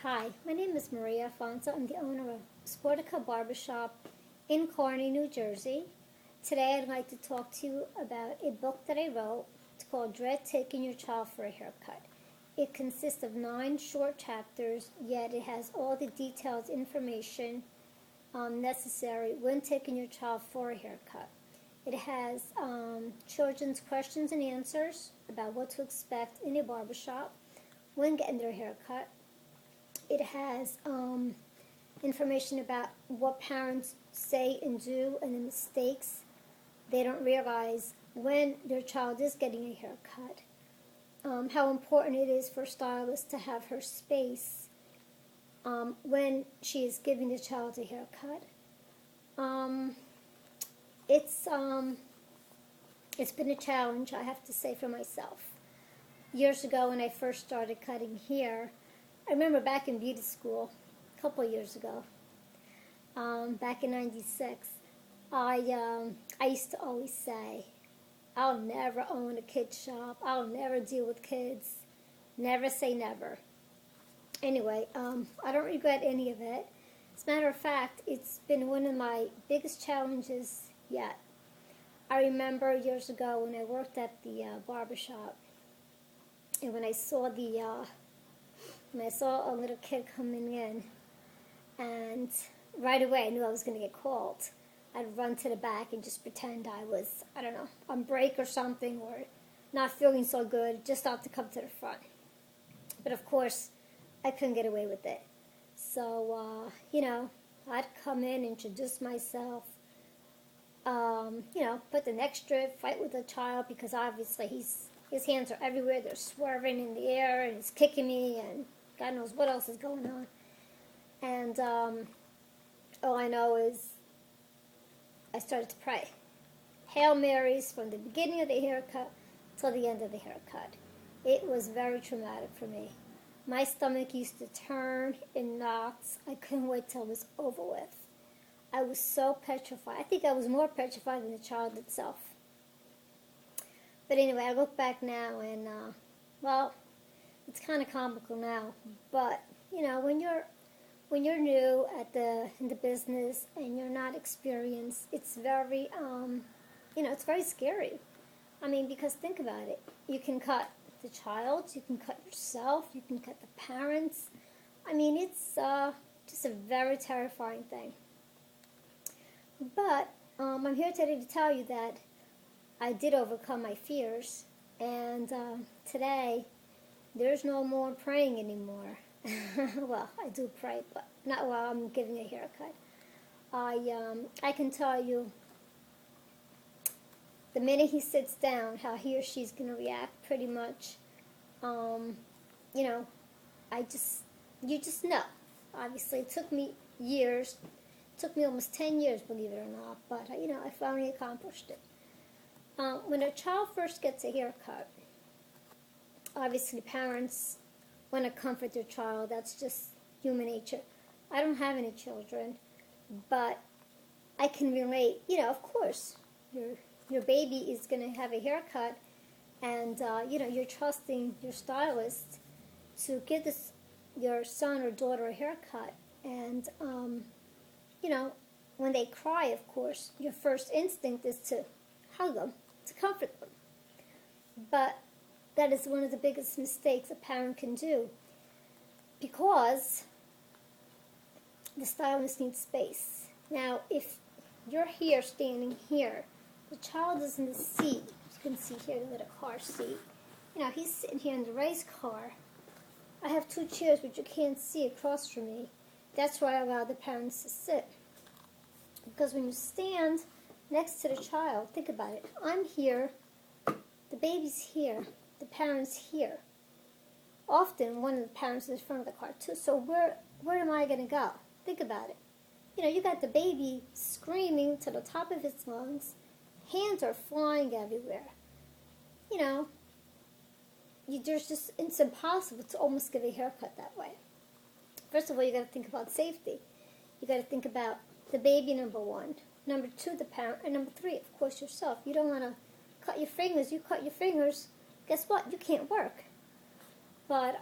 Hi, my name is Maria Afonso. I'm the owner of Sportica Barbershop in Kearny, New Jersey. Today I'd like to talk to you about a book that I wrote. It's called Dread Taking Your Child for a Haircut. It consists of 9 short chapters, yet it has all the detailed information necessary when taking your child for a haircut. It has children's questions and answers about what to expect in a barbershop when getting their haircut. It has information about what parents say and do and the mistakes they don't realize when their child is getting a haircut. How important it is for a stylist to have her space when she is giving the child a haircut. It's been a challenge, I have to say, for myself. Years ago when I first started cutting hair, I remember back in beauty school, a couple of years ago, back in '96, I used to always say, I'll never own a kid shop, I'll never deal with kids, never say never. Anyway, I don't regret any of it. As a matter of fact, it's been one of my biggest challenges yet. I remember years ago when I worked at the barbershop, and when I saw a little kid coming in, and right away I knew I was going to get called. I'd run to the back and just pretend I was, I don't know, on break or something, or not feeling so good, just out to come to the front. But of course, I couldn't get away with it. So, I'd come in, introduce myself, put the neck strip, fight with the child, because obviously his hands are everywhere. They're swerving in the air, and he's kicking me, and God knows what else is going on. And all I know is I started to pray. Hail Marys from the beginning of the haircut till the end of the haircut. It was very traumatic for me. My stomach used to turn in knots. I couldn't wait till it was over with. I was so petrified. I think I was more petrified than the child itself. But anyway, I look back now and, it's kind of comical now. But, when you're new in the business and you're not experienced, it's very, it's very scary. I mean, because think about it. You can cut the child, you can cut yourself, you can cut the parents. I mean, it's just a very terrifying thing. But I'm here today to tell you that I did overcome my fears, and today there's no more praying anymore. Well, I do pray, but not while I'm giving a haircut. I can tell you, the minute he sits down, how he or she's going to react, pretty much. You just know. Obviously, it took me years. It took me almost 10 years, believe it or not, but, I finally accomplished it. When a child first gets a haircut, obviously parents want to comfort their child. That's just human nature. I don't have any children, but I can relate. Of course, your baby is going to have a haircut, and, you're trusting your stylist to give your son or daughter a haircut. And, when they cry, of course, your first instinct is to hug them, to comfort them. But that is one of the biggest mistakes a parent can do, because the stylist needs space. Now, if you're here, standing here, the child is in the seat. You can see here the little car seat. He's sitting here in the race car. I have 2 chairs, which you can't see across from me. That's where I allow the parents to sit. Because when you stand next to the child, think about it. I'm here, the baby's here, the parent's here. Often, one of the parents is in front of the car, too. So where am I going to go? Think about it. You got the baby screaming to the top of his lungs. Hands are flying everywhere. It's impossible to almost give a haircut that way. First of all, you got to think about safety. You got to think about the baby, number 1. Number 2, the parent. And number 3, of course, yourself. You don't want to cut your fingers. You cut your fingers, guess what? You can't work. But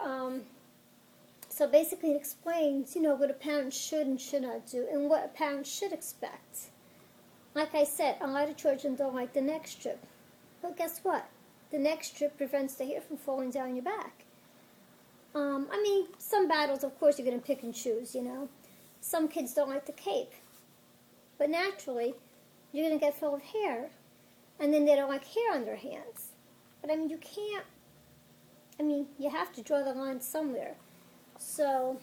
So basically it explains, what a parent should and should not do and what a parent should expect. Like I said, a lot of children don't like the neck strip. But guess what? The neck strip prevents the hair from falling down your back. Some battles, of course, you're going to pick and choose, Some kids don't like the cape. But naturally, you're going to get full of hair. And then they don't like hair on their hands. But, you can't, you have to draw the line somewhere. So,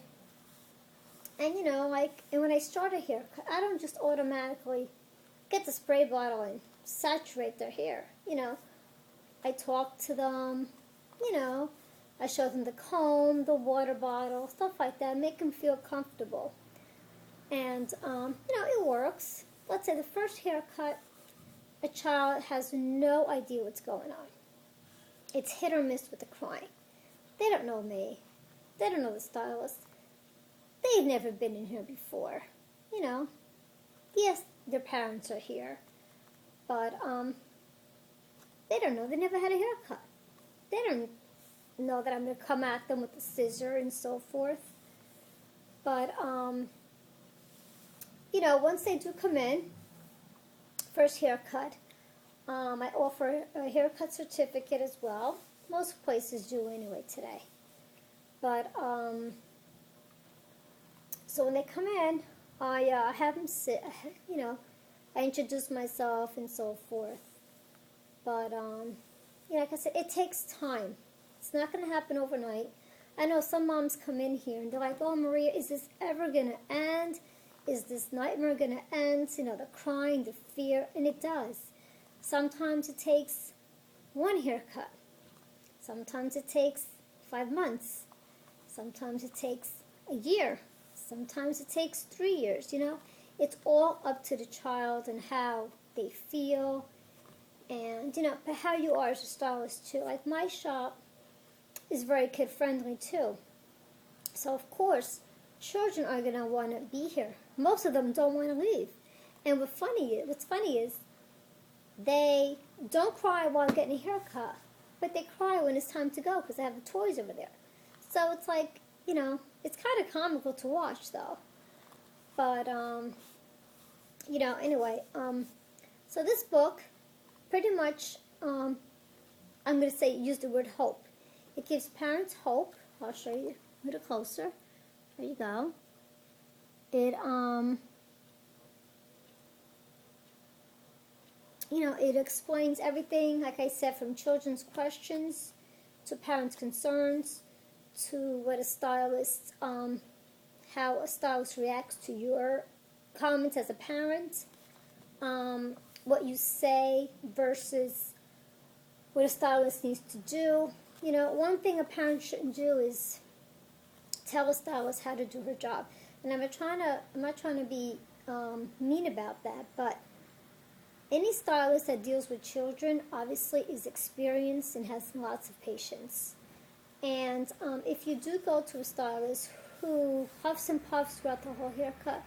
and when I start a haircut, I don't just automatically get the spray bottle and saturate their hair, I talk to them, I show them the comb, the water bottle, stuff like that, make them feel comfortable. And, it works. Let's say the first haircut, a child has no idea what's going on. It's hit or miss with the crying. They don't know me. They don't know the stylist. They've never been in here before. Yes, their parents are here. But, they don't know. They never had a haircut. They don't know that I'm going to come at them with a scissor and so forth. But, once they do come in, first haircut, I offer a haircut certificate as well. Most places do anyway today. But, so when they come in, I have them sit, I introduce myself and so forth. But, like I said, it takes time. It's not going to happen overnight. I know some moms come in here and they're like, oh, Maria, is this ever going to end? Is this nightmare going to end? The crying, the fear, and it does. Sometimes it takes one haircut. Sometimes it takes 5 months. Sometimes it takes a year. Sometimes it takes 3 years, It's all up to the child and how they feel and, but how you are as a stylist, too. Like, my shop is very kid-friendly, too. So, of course, children are going to want to be here. Most of them don't want to leave. And what's funny is they don't cry while getting a haircut, but they cry when it's time to go because they have the toys over there. So it's like, it's kind of comical to watch, though. But, anyway, so this book, pretty much, I'm going to say, use the word hope. It gives parents hope. I'll show you a little closer. There you go. It, it explains everything, like I said, from children's questions to parents' concerns to what a stylist, how a stylist reacts to your comments as a parent, what you say versus what a stylist needs to do. One thing a parent shouldn't do is tell a stylist how to do her job. And I'm not trying to be mean about that, but any stylist that deals with children obviously is experienced and has lots of patience. And if you do go to a stylist who huffs and puffs throughout the whole haircut,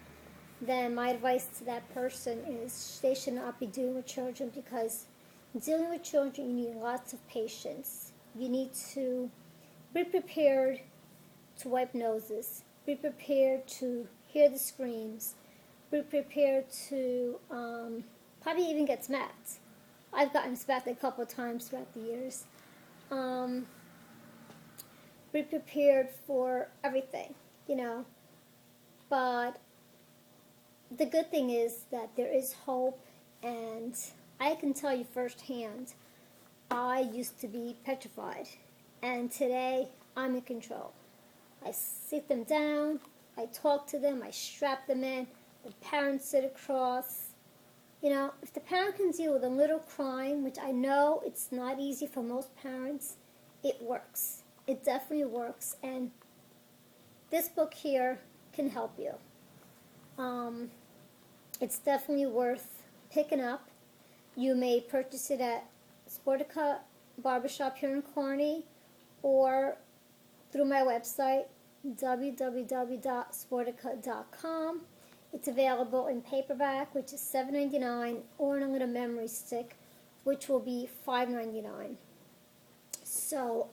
then my advice to that person is they should not be dealing with children, because dealing with children, you need lots of patience. You need to be prepared to wipe noses, be prepared to hear the screams, be prepared to probably even get smacked. I've gotten smacked a couple of times throughout the years. Be prepared for everything, But the good thing is that there is hope, and I can tell you firsthand, I used to be petrified, and today I'm in control. I sit them down, I talk to them, I strap them in, the parents sit across. If the parent can deal with a little crying, which I know it's not easy for most parents, it works. It definitely works, and this book here can help you. It's definitely worth picking up. You may purchase it at Sportica Barbershop here in Kearny, or through my website, www.sportica.com. It's available in paperback, which is $7.99, or in a little memory stick, which will be $5.99. So,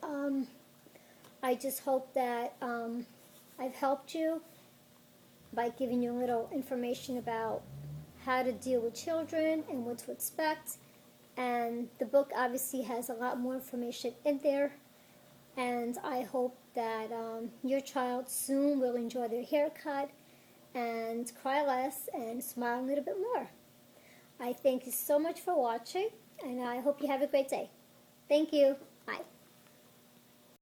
I just hope that I've helped you by giving you a little information about how to deal with children and what to expect. And the book obviously has a lot more information in there. And I hope that your child soon will enjoy their haircut and cry less and smile a little bit more. I thank you so much for watching, and I hope you have a great day. Thank you. Bye.